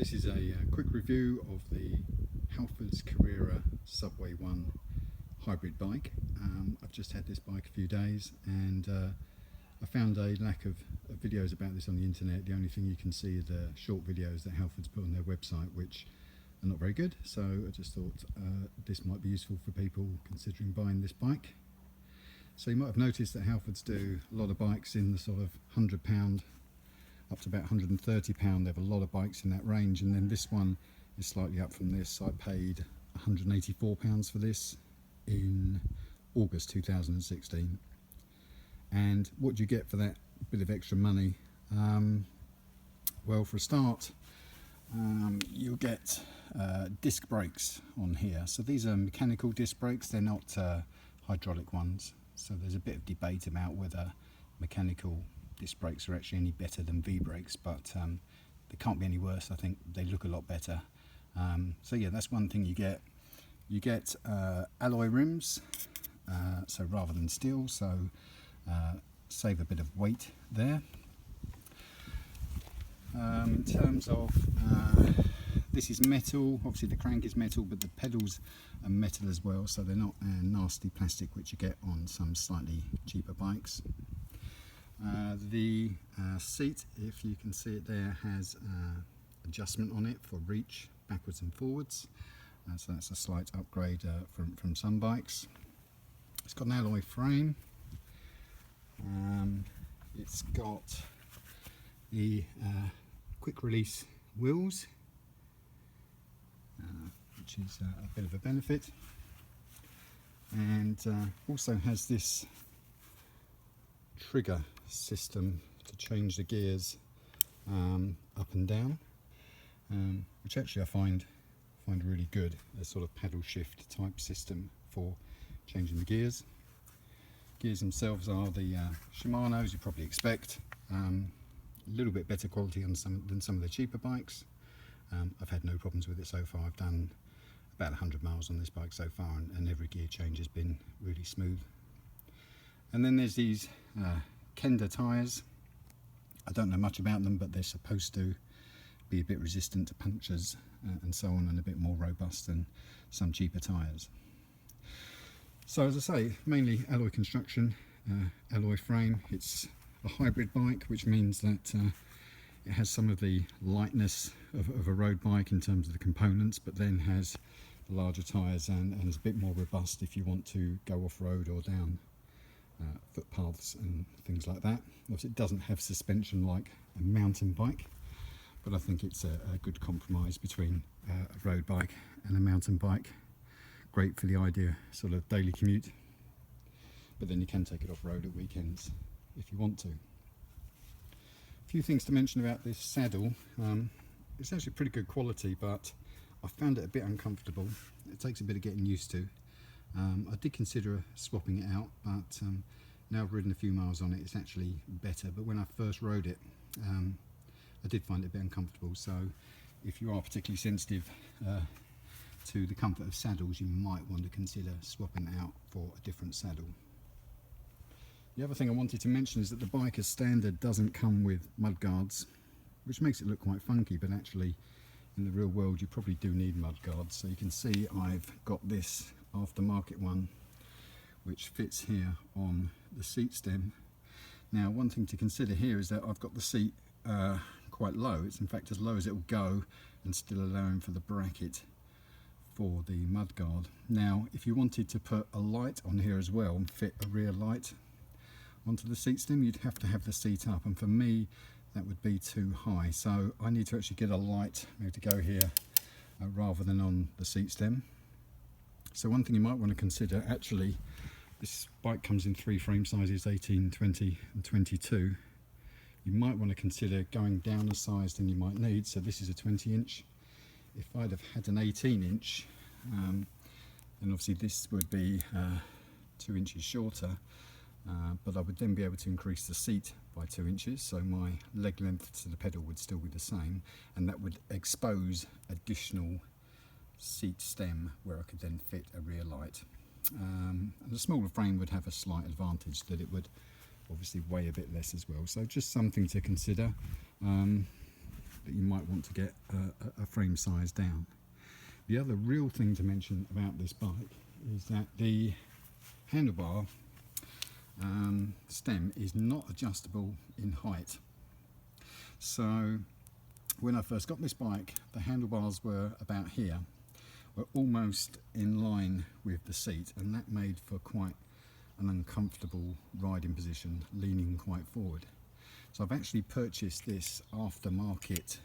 This is a quick review of the Halfords Carrera Subway 1 hybrid bike. I've just had this bike a few days and I found a lack of videos about this on the internet. The only thing you can see are the short videos that Halfords put on their website, which are not very good. So I just thought this might be useful for people considering buying this bike. So you might have noticed that Halfords do a lot of bikes in the sort of £100 up to about £130. They have a lot of bikes in that range, and then this one is slightly up from this. I paid £184 for this in August 2016. And what do you get for that bit of extra money? Well, for a start, you'll get disc brakes on here. So these are mechanical disc brakes, they're not hydraulic ones. So there's a bit of debate about whether mechanical disc brakes are actually any better than V-brakes, but they can't be any worse. I think they look a lot better. So yeah, that's one thing you get. You get alloy rims, so rather than steel, so save a bit of weight there. In terms of this is metal, obviously the crank is metal, but the pedals are metal as well, so they're not nasty plastic which you get on some slightly cheaper bikes. The seat, if you can see it there, has adjustment on it for reach backwards and forwards, so that's a slight upgrade from some bikes. It's got an alloy frame. It's got the quick release wheels, which is a bit of a benefit, and also has this trigger system to change the gears up and down, which actually I find really good, a sort of paddle shift type system for changing the gears. Gears themselves are the Shimano's you probably expect, a little bit better quality than some of the cheaper bikes. I've had no problems with it so far. I've done about 100 miles on this bike so far, and every gear change has been really smooth. And then there's these Kenda tyres. I don't know much about them, but they're supposed to be a bit resistant to punctures and so on, and a bit more robust than some cheaper tyres. So as I say, mainly alloy construction, alloy frame. It's a hybrid bike, which means that it has some of the lightness of a road bike in terms of the components, but then has larger tyres and is a bit more robust if you want to go off-road or down footpaths and things like that. Obviously it doesn't have suspension like a mountain bike, but I think it's a good compromise between a road bike and a mountain bike. Great for the idea sort of daily commute, but then you can take it off-road at weekends if you want to. A few things to mention about this saddle. It's actually pretty good quality, but I found it a bit uncomfortable. It takes a bit of getting used to. I did consider swapping it out, but now I've ridden a few miles on it, it's actually better. But when I first rode it, I did find it a bit uncomfortable. So if you are particularly sensitive to the comfort of saddles, you might want to consider swapping it out for a different saddle. The other thing I wanted to mention is that the bike as standard doesn't come with mudguards, which makes it look quite funky, but actually in the real world you probably do need mudguards. So you can see I've got this aftermarket one which fits here on the seat stem. Now one thing to consider here is that I've got the seat quite low. It's in fact as low as it will go, and still allowing for the bracket for the mudguard. Now if you wanted to put a light on here as well and fit a rear light onto the seat stem, you'd have to have the seat up, and for me that would be too high, so I need to actually get a light maybe to go here rather than on the seat stem. So one thing you might want to consider, actually this bike comes in 3 frame sizes, 18, 20 and 22. You might want to consider going down a size than you might need. So this is a 20 inch. If I'd have had an 18 inch, then obviously this would be 2 inches shorter, but I would then be able to increase the seat by 2 inches, so my leg length to the pedal would still be the same, and that would expose additional seat stem where I could then fit a rear light. And a smaller frame would have a slight advantage, that it would obviously weigh a bit less as well, so just something to consider. that you might want to get a frame size down. The other real thing to mention about this bike is that the handlebar stem is not adjustable in height. So when I first got this bike, the handlebars were about here, were almost in line with the seat, and that made for quite an uncomfortable riding position, leaning quite forward. So I've actually purchased this aftermarket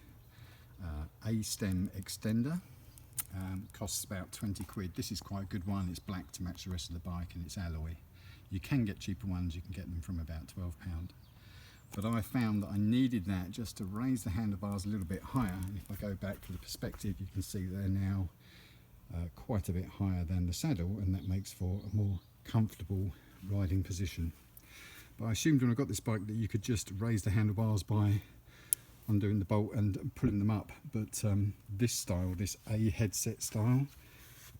A-stem extender. Costs about 20 quid. This is quite a good one. It's black to match the rest of the bike, and it's alloy. You can get cheaper ones, you can get them from about £12. But I found that I needed that just to raise the handlebars a little bit higher. And if I go back to the perspective, you can see they're now quite a bit higher than the saddle, and that makes for a more comfortable riding position. But I assumed when I got this bike that you could just raise the handlebars by undoing the bolt and pulling them up, but this style, this A headset style,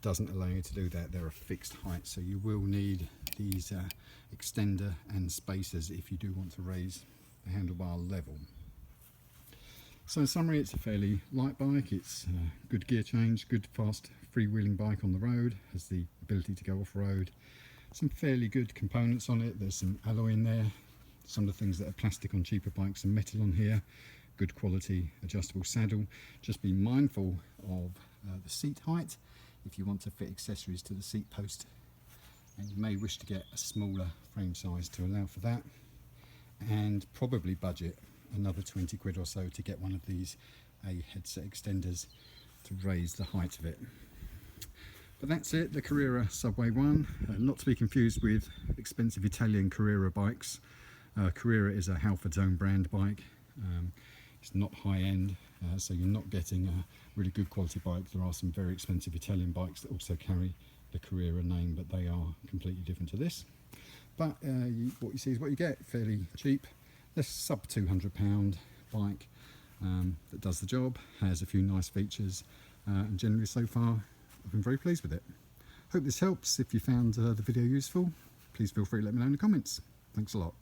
doesn't allow you to do that. They're a fixed height, so you will need these extender and spacers if you do want to raise the handlebar level. So in summary, it's a fairly light bike. It's a good gear change, good fast freewheeling bike on the road, has the ability to go off-road. Some fairly good components on it. There's some alloy in there, some of the things that are plastic on cheaper bikes and metal on here. Good quality adjustable saddle. Just be mindful of the seat height if you want to fit accessories to the seat post, and you may wish to get a smaller frame size to allow for that, and probably budget another 20 quid or so to get one of these A headset extenders to raise the height of it. But that's it, the Carrera Subway 1, not to be confused with expensive Italian Carrera bikes. Carrera is a Halford's own brand bike. It's not high end, so you're not getting a really good quality bike. There are some very expensive Italian bikes that also carry the Carrera name, but they are completely different to this. But what you see is what you get, fairly cheap. This sub £200 bike that does the job, has a few nice features, and generally so far I've been very pleased with it. Hope this helps. If you found the video useful, please feel free to let me know in the comments. Thanks a lot.